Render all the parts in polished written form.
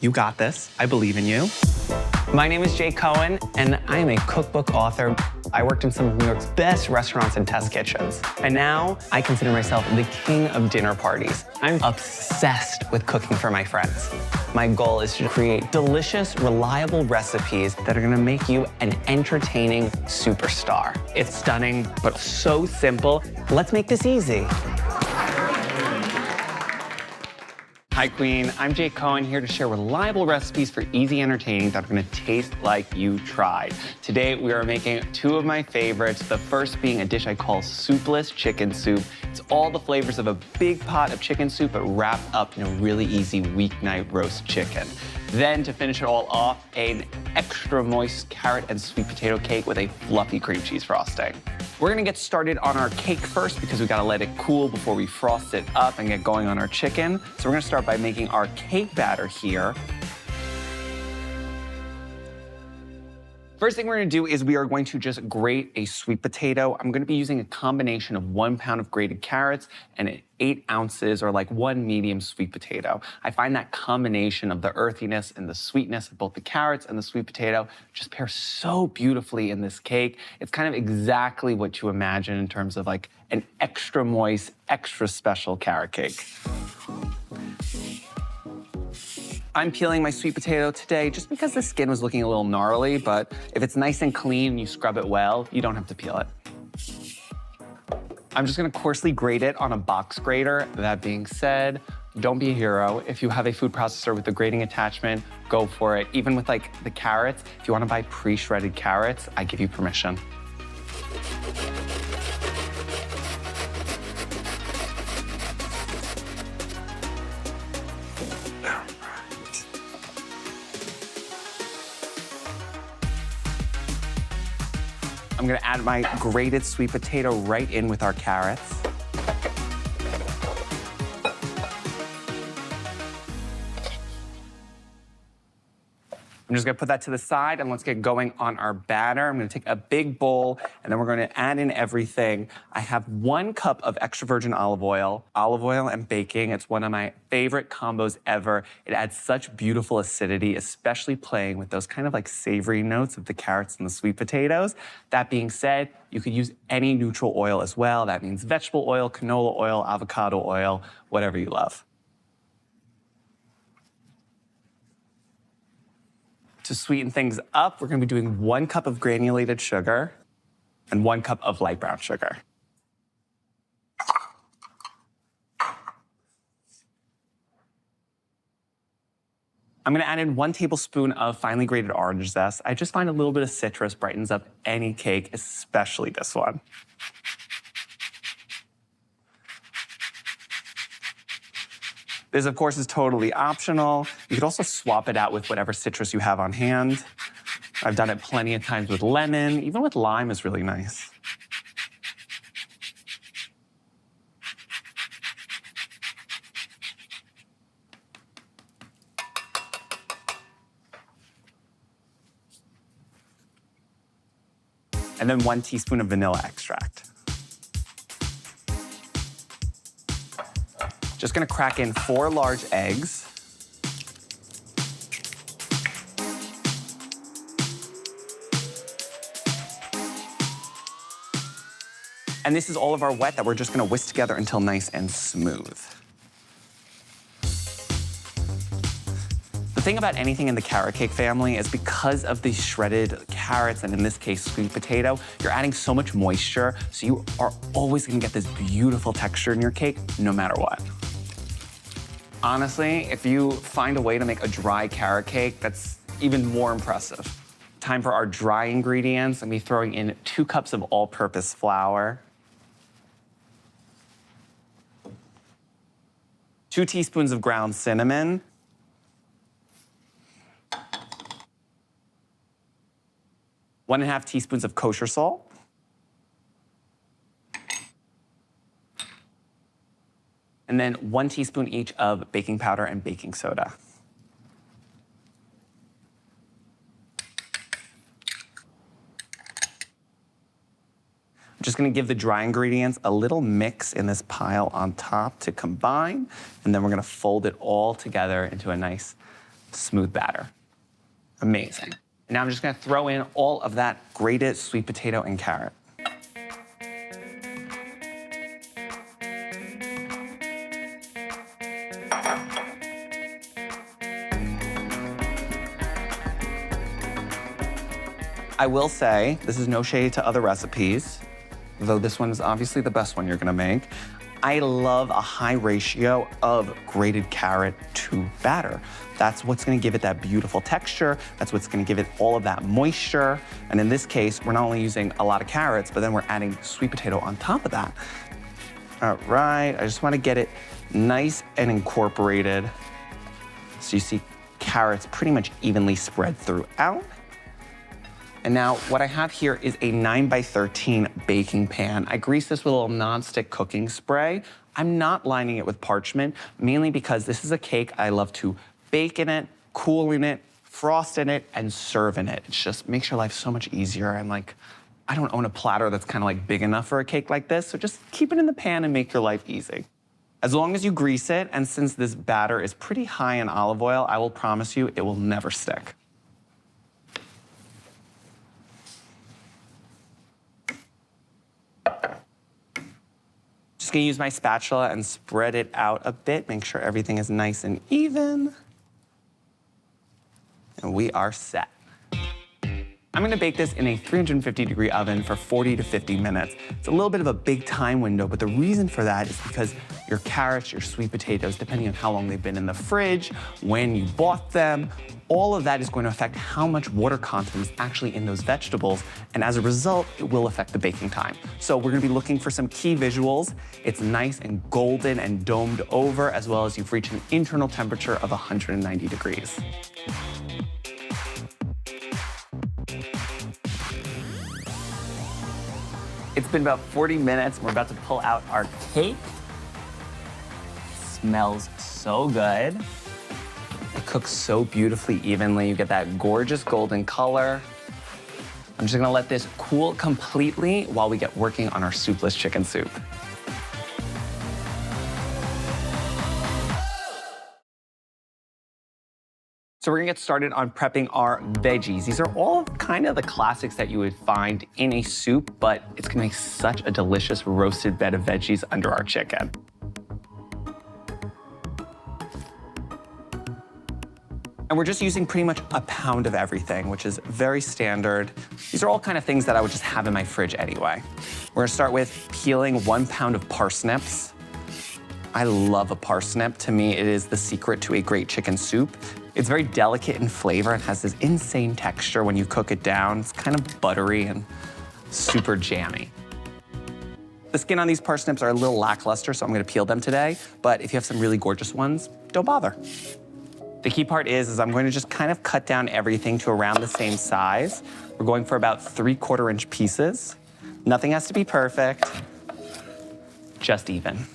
You got this. I believe in you. My name is Jay Cohen, and I am a cookbook author. I worked in some of New York's best restaurants and test kitchens. And now I consider myself the king of dinner parties. I'm obsessed with cooking for my friends. My goal is to create delicious, reliable recipes that are gonna make you an entertaining superstar. It's stunning, but so simple. Let's make this easy. Hi, Queen. I'm Jay Cohen, here to share reliable recipes for easy entertaining that are gonna taste like you tried. Today, we are making two of my favorites, the first being a dish I call Soupless chicken soup. It's all the flavors of a big pot of chicken soup, but wrapped up in a really easy weeknight roast chicken. Then, to finish it all off, an extra moist carrot and sweet potato cake with a fluffy cream cheese frosting. We're gonna get started on our cake first because we gotta let it cool before we frost it up and get going on our chicken. So we're gonna start by making our cake batter here. First thing we're gonna do is we are going to just grate a sweet potato. I'm gonna be using a combination of 1 pound of grated carrots and 8 ounces or like 1 medium sweet potato. I find that combination of the earthiness and the sweetness of both the carrots and the sweet potato just pair so beautifully in this cake. It's kind of exactly what you imagine in terms of like an extra moist, extra special carrot cake. I'm peeling my sweet potato today just because the skin was looking a little gnarly, but if it's nice and clean and you scrub it well, you don't have to peel it. I'm just gonna coarsely grate it on a box grater. That being said, don't be a hero. If you have a food processor with a grating attachment, go for it. Even with like the carrots, if you wanna buy pre-shredded carrots, I give you permission. I'm gonna add my grated sweet potato right in with our carrots. I'm just gonna put that to the side and let's get going on our batter. I'm gonna take a big bowl and then we're gonna add in everything. I have 1 cup of extra virgin olive oil and baking. It's one of my favorite combos ever. It adds such beautiful acidity, especially playing with those kind of like savory notes of the carrots and the sweet potatoes. That being said, you could use any neutral oil as well. That means vegetable oil, canola oil, avocado oil, whatever you love. To sweeten things up, we're gonna be doing 1 cup of granulated sugar and 1 cup of light brown sugar. I'm gonna add in 1 tablespoon of finely grated orange zest. I just find a little bit of citrus brightens up any cake, especially this one. This, of course, is totally optional. You could also swap it out with whatever citrus you have on hand. I've done it plenty of times with lemon. Even with lime is really nice. And then 1 teaspoon of vanilla extract. Just gonna crack in 4 large eggs. And this is all of our wet that we're just gonna whisk together until nice and smooth. The thing about anything in the carrot cake family is because of the shredded carrots, and in this case, sweet potato, you're adding so much moisture, so you are always gonna get this beautiful texture in your cake, no matter what. Honestly, if you find a way to make a dry carrot cake, that's even more impressive. Time for our dry ingredients. I'm gonna be throwing in 2 cups of all-purpose flour, 2 teaspoons of ground cinnamon, 1.5 teaspoons of kosher salt, and then 1 teaspoon each of baking powder and baking soda. I'm just gonna give the dry ingredients a little mix in this pile on top to combine, and then we're gonna fold it all together into a nice smooth batter. Amazing. And now I'm just gonna throw in all of that grated sweet potato and carrot. I will say, this is no shade to other recipes, though this one is obviously the best one you're gonna make. I love a high ratio of grated carrot to batter. That's what's gonna give it that beautiful texture. That's what's gonna give it all of that moisture. And in this case, we're not only using a lot of carrots, but then we're adding sweet potato on top of that. All right, I just wanna get it nice and incorporated. So you see carrots pretty much evenly spread throughout. And now what I have here is a 9x13 baking pan. I greased this with a little nonstick cooking spray. I'm not lining it with parchment, mainly because this is a cake I love to bake in it, cool in it, frost in it, and serve in it. It just makes your life so much easier. And like, I don't own a platter that's kind of like big enough for a cake like this, so just keep it in the pan and make your life easy. As long as you grease it, and since this batter is pretty high in olive oil, I will promise you it will never stick. Just gonna use my spatula and spread it out a bit, make sure everything is nice and even. And we are set. I'm gonna bake this in a 350-degree oven for 40 to 50 minutes. It's a little bit of a big time window, but the reason for that is because your carrots, your sweet potatoes, depending on how long they've been in the fridge, when you bought them, all of that is going to affect how much water content is actually in those vegetables, and as a result, it will affect the baking time. So we're gonna be looking for some key visuals. It's nice and golden and domed over, as well as you've reached an internal temperature of 190 degrees. It's been about 40 minutes. We're about to pull out our cake. Smells so good. It cooks so beautifully evenly. You get that gorgeous golden color. I'm just gonna let this cool completely while we get working on our soupless chicken soup. So we're gonna get started on prepping our veggies. These are all kind of the classics that you would find in a soup, but it's gonna make such a delicious roasted bed of veggies under our chicken. And we're just using pretty much a pound of everything, which is very standard. These are all kind of things that I would just have in my fridge anyway. We're gonna start with peeling 1 pound of parsnips. I love a parsnip. To me, it is the secret to a great chicken soup. It's very delicate in flavor and has this insane texture when you cook it down. It's kind of buttery and super jammy. The skin on these parsnips are a little lackluster, so I'm gonna peel them today, but if you have some really gorgeous ones, don't bother. The key part is I'm going to just kind of cut down everything to around the same size. We're going for about 3/4 inch pieces. Nothing has to be perfect, just even.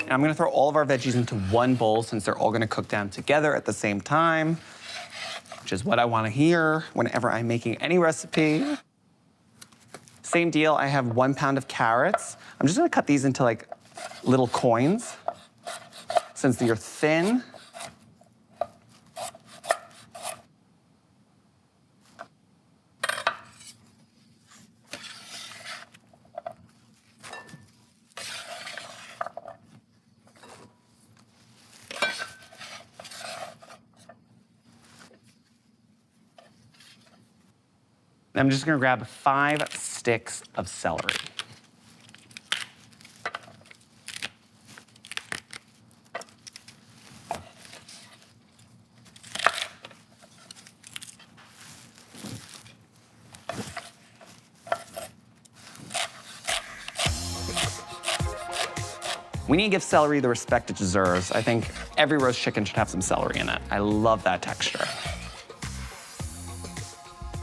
And I'm gonna throw all of our veggies into one bowl since they're all gonna cook down together at the same time, which is what I wanna hear whenever I'm making any recipe. Same deal, I have 1 pound of carrots. I'm just gonna cut these into like little coins. Since they're thin, I'm just gonna grab 5 sticks of celery. We need to give celery the respect it deserves. I think every roast chicken should have some celery in it. I love that texture.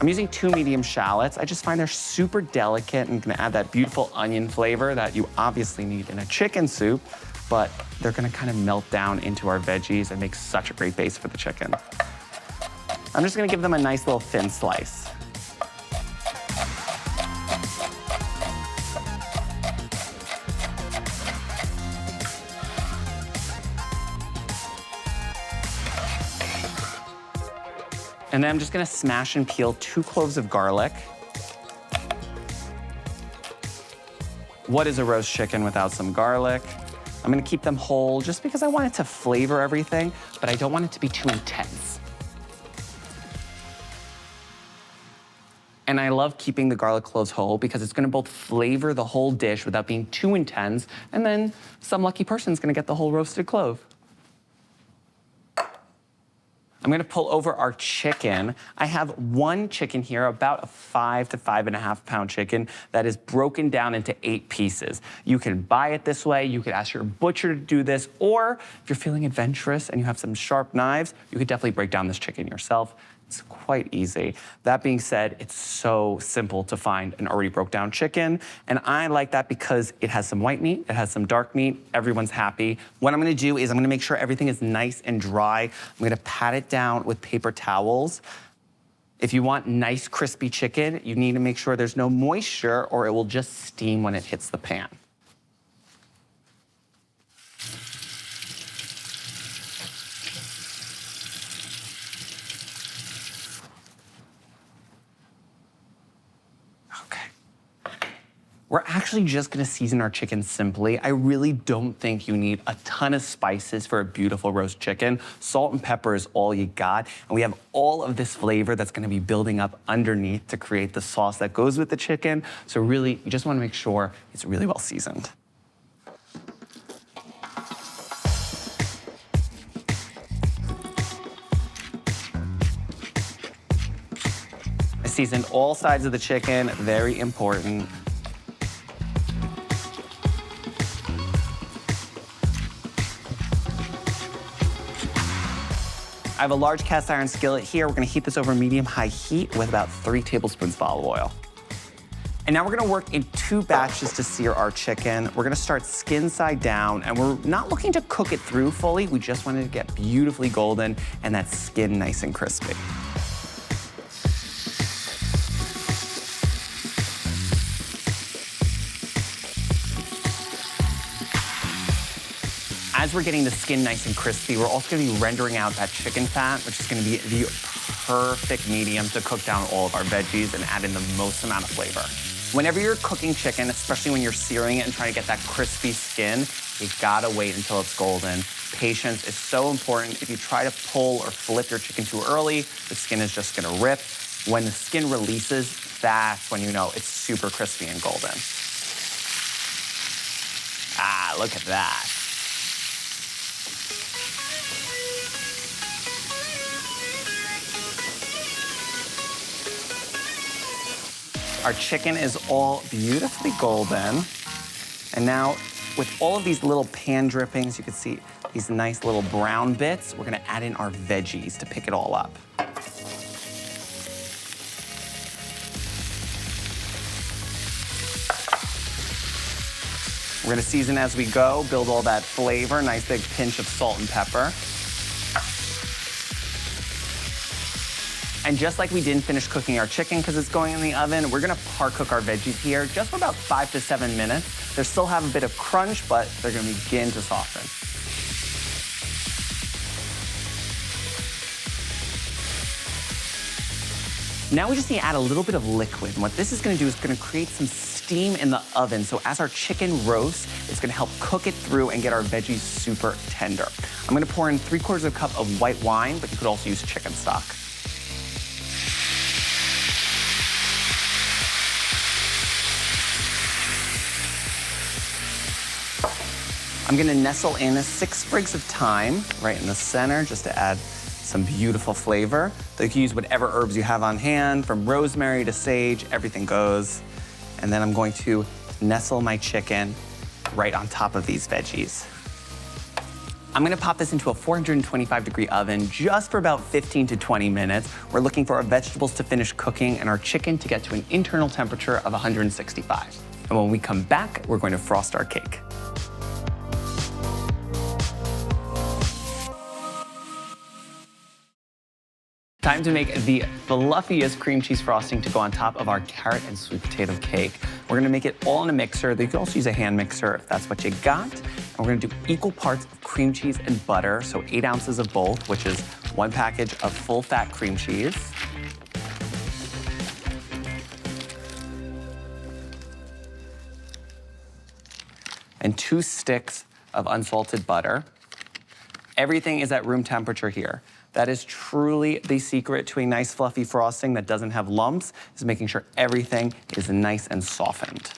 I'm using 2 medium shallots. I just find they're super delicate and gonna add that beautiful onion flavor that you obviously need in a chicken soup, but they're gonna kind of melt down into our veggies and make such a great base for the chicken. I'm just gonna give them a nice little thin slice. And then I'm just gonna smash and peel 2 cloves of garlic. What is a roast chicken without some garlic? I'm gonna keep them whole just because I want it to flavor everything, but I don't want it to be too intense. And I love keeping the garlic cloves whole because it's gonna both flavor the whole dish without being too intense, and then some lucky person's gonna get the whole roasted clove. I'm gonna pull over our chicken. I have 1 chicken here, about a 5 to 5.5 pound chicken that is broken down into 8 pieces. You can buy it this way, you could ask your butcher to do this, or if you're feeling adventurous and you have some sharp knives, you could definitely break down this chicken yourself. It's quite easy. That being said, it's so simple to find an already broke down chicken, and I like that because it has some white meat, it has some dark meat, everyone's happy. What I'm gonna do is I'm gonna make sure everything is nice and dry. I'm gonna pat it down with paper towels. If you want nice crispy chicken, you need to make sure there's no moisture or it will just steam when it hits the pan. We're actually just gonna season our chicken simply. I really don't think you need a ton of spices for a beautiful roast chicken. Salt and pepper is all you got, and we have all of this flavor that's gonna be building up underneath to create the sauce that goes with the chicken. So really, you just wanna make sure it's really well seasoned. I seasoned all sides of the chicken, very important. I have a large cast iron skillet here. We're gonna heat this over medium-high heat with about 3 tablespoons of olive oil. And now we're gonna work in 2 batches to sear our chicken. We're gonna start skin side down, and we're not looking to cook it through fully. We just want it to get beautifully golden and that skin nice and crispy. As we're getting the skin nice and crispy, we're also gonna be rendering out that chicken fat, which is gonna be the perfect medium to cook down all of our veggies and add in the most amount of flavor. Whenever you're cooking chicken, especially when you're searing it and trying to get that crispy skin, you gotta wait until it's golden. Patience is so important. If you try to pull or flip your chicken too early, the skin is just gonna rip. When the skin releases, that's when you know it's super crispy and golden. Ah, look at that. Our chicken is all beautifully golden. And now, with all of these little pan drippings, you can see these nice little brown bits. We're gonna add in our veggies to pick it all up. We're gonna season as we go, build all that flavor, nice big pinch of salt and pepper. And just like we didn't finish cooking our chicken because it's going in the oven, we're gonna par cook our veggies here just for about 5 to 7 minutes. They still have a bit of crunch, but they're gonna begin to soften. Now we just need to add a little bit of liquid. And what this is gonna do is gonna create some steam in the oven. So as our chicken roasts, it's gonna help cook it through and get our veggies super tender. I'm gonna pour in 3/4 cup of white wine, but you could also use chicken stock. I'm gonna nestle in 6 sprigs of thyme right in the center just to add some beautiful flavor. So you can use whatever herbs you have on hand, from rosemary to sage, everything goes. And then I'm going to nestle my chicken right on top of these veggies. I'm gonna pop this into a 425-degree oven just for about 15 to 20 minutes. We're looking for our vegetables to finish cooking and our chicken to get to an internal temperature of 165. And when we come back, we're going to frost our cake. Time to make the fluffiest cream cheese frosting to go on top of our carrot and sweet potato cake. We're gonna make it all in a mixer. You can also use a hand mixer if that's what you got. And we're gonna do equal parts of cream cheese and butter, so 8 ounces of both, which is 1 package of full-fat cream cheese. And 2 sticks of unsalted butter. Everything is at room temperature here. That is truly the secret to a nice fluffy frosting that doesn't have lumps, is making sure everything is nice and softened.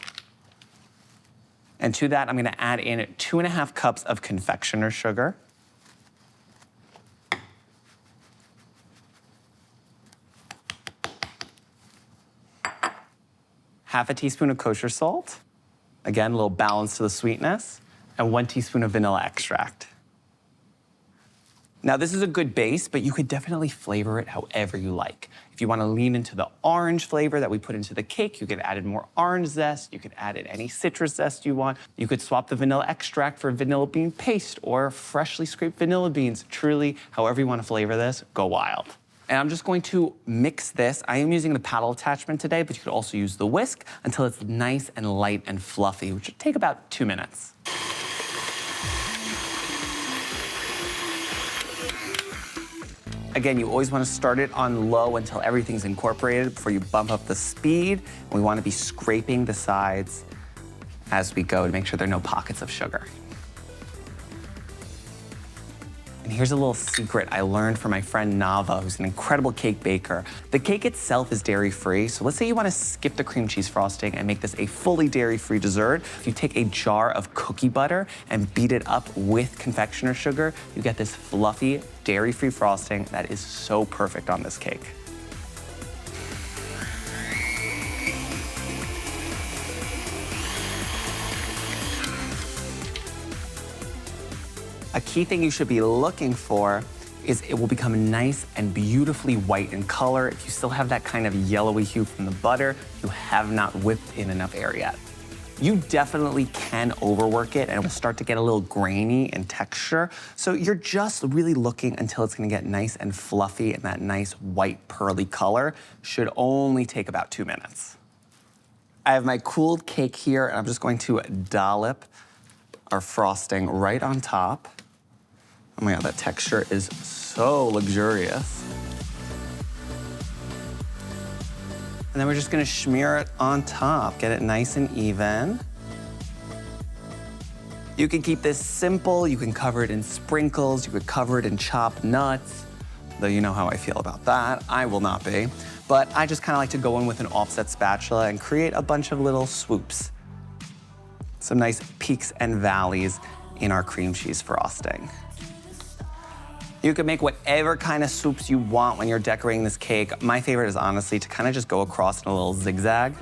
And to that, I'm gonna add in 2.5 cups of confectioner's sugar. Half a teaspoon of kosher salt. Again, a little balance to the sweetness. And 1 teaspoon of vanilla extract. Now, this is a good base, but you could definitely flavor it however you like. If you want to lean into the orange flavor that we put into the cake, you could add in more orange zest. You could add in any citrus zest you want. You could swap the vanilla extract for vanilla bean paste or freshly scraped vanilla beans. Truly, however you want to flavor this, go wild. And I'm just going to mix this. I am using the paddle attachment today, but you could also use the whisk until it's nice and light and fluffy, which should take about 2 minutes. Again, you always want to start it on low until everything's incorporated before you bump up the speed. And we want to be scraping the sides as we go to make sure there are no pockets of sugar. And here's a little secret I learned from my friend Nava, who's an incredible cake baker. The cake itself is dairy-free, so let's say you want to skip the cream cheese frosting and make this a fully dairy-free dessert. If you take a jar of cookie butter and beat it up with confectioner sugar, you get this fluffy, dairy-free frosting that is so perfect on this cake. A key thing you should be looking for is it will become nice and beautifully white in color. If you still have that kind of yellowy hue from the butter, you have not whipped in enough air yet. You definitely can overwork it and it will start to get a little grainy in texture. So you're just really looking until it's gonna get nice and fluffy and that nice white pearly color. Should only take about 2 minutes. I have my cooled cake here and I'm just going to dollop our frosting right on top. Oh my God, that texture is so luxurious. And then we're just gonna smear it on top, get it nice and even. You can keep this simple, you can cover it in sprinkles, you could cover it in chopped nuts, though you know how I feel about that. I will not be. But I just kinda like to go in with an offset spatula and create a bunch of little swoops. Some nice peaks and valleys in our cream cheese frosting. You can make whatever kind of swoops you want when you're decorating this cake. My favorite is honestly to kind of just go across in a little zigzag.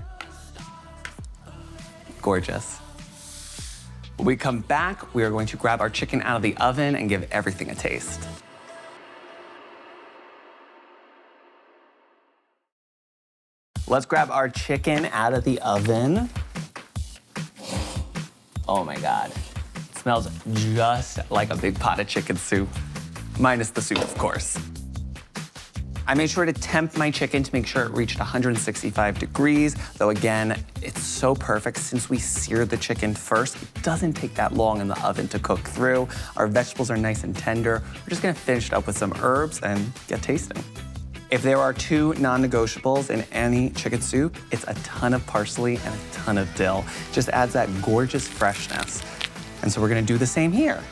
Gorgeous. When we come back, we are going to grab our chicken out of the oven and give everything a taste. Let's grab our chicken out of the oven. Oh my God. It smells just like a big pot of chicken soup. Minus the soup, of course. I made sure to temp my chicken to make sure it reached 165 degrees, though again, it's so perfect since we seared the chicken first. It doesn't take that long in the oven to cook through. Our vegetables are nice and tender. We're just gonna finish it up with some herbs and get tasting. If there are 2 non-negotiables in any chicken soup, it's a ton of parsley and a ton of dill. Just adds that gorgeous freshness. And so we're gonna do the same here.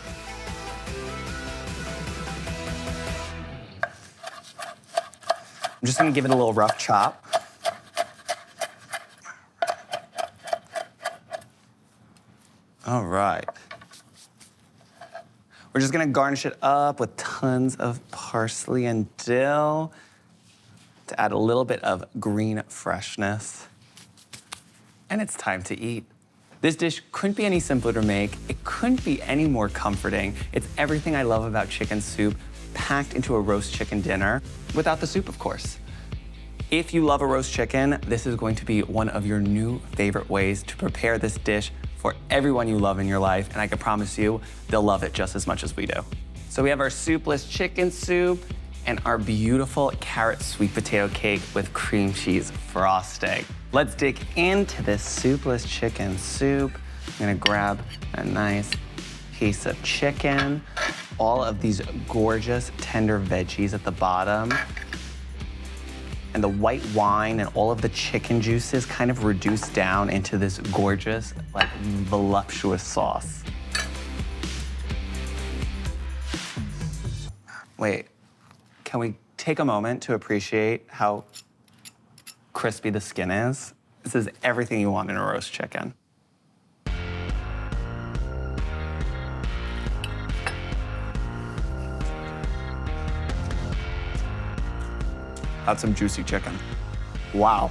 I'm just gonna give it a little rough chop. All right. We're just gonna garnish it up with tons of parsley and dill to add a little bit of green freshness. And it's time to eat. This dish couldn't be any simpler to make. It couldn't be any more comforting. It's everything I love about chicken soup, packed into a roast chicken dinner, without the soup, of course. If you love a roast chicken, this is going to be one of your new favorite ways to prepare this dish for everyone you love in your life, and I can promise you, they'll love it just as much as we do. So we have our soupless chicken soup, and our beautiful carrot sweet potato cake with cream cheese frosting. Let's dig into this soupless chicken soup. I'm gonna grab a nice piece of chicken, all of these gorgeous tender veggies at the bottom, and the white wine and all of the chicken juices kind of reduced down into this gorgeous, like, voluptuous sauce. Wait, can we take a moment to appreciate how crispy the skin is? This is everything you want in a roast chicken. That's some juicy chicken. Wow.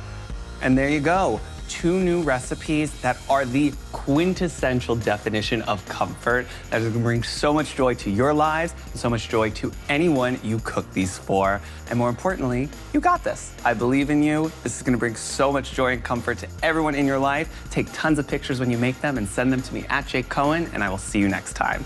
And there you go. 2 new recipes that are the quintessential definition of comfort that is gonna bring so much joy to your lives and so much joy to anyone you cook these for. And more importantly, you got this. I believe in you. This is gonna bring so much joy and comfort to everyone in your life. Take tons of pictures when you make them and send them to me at Jake Cohen, and I will see you next time.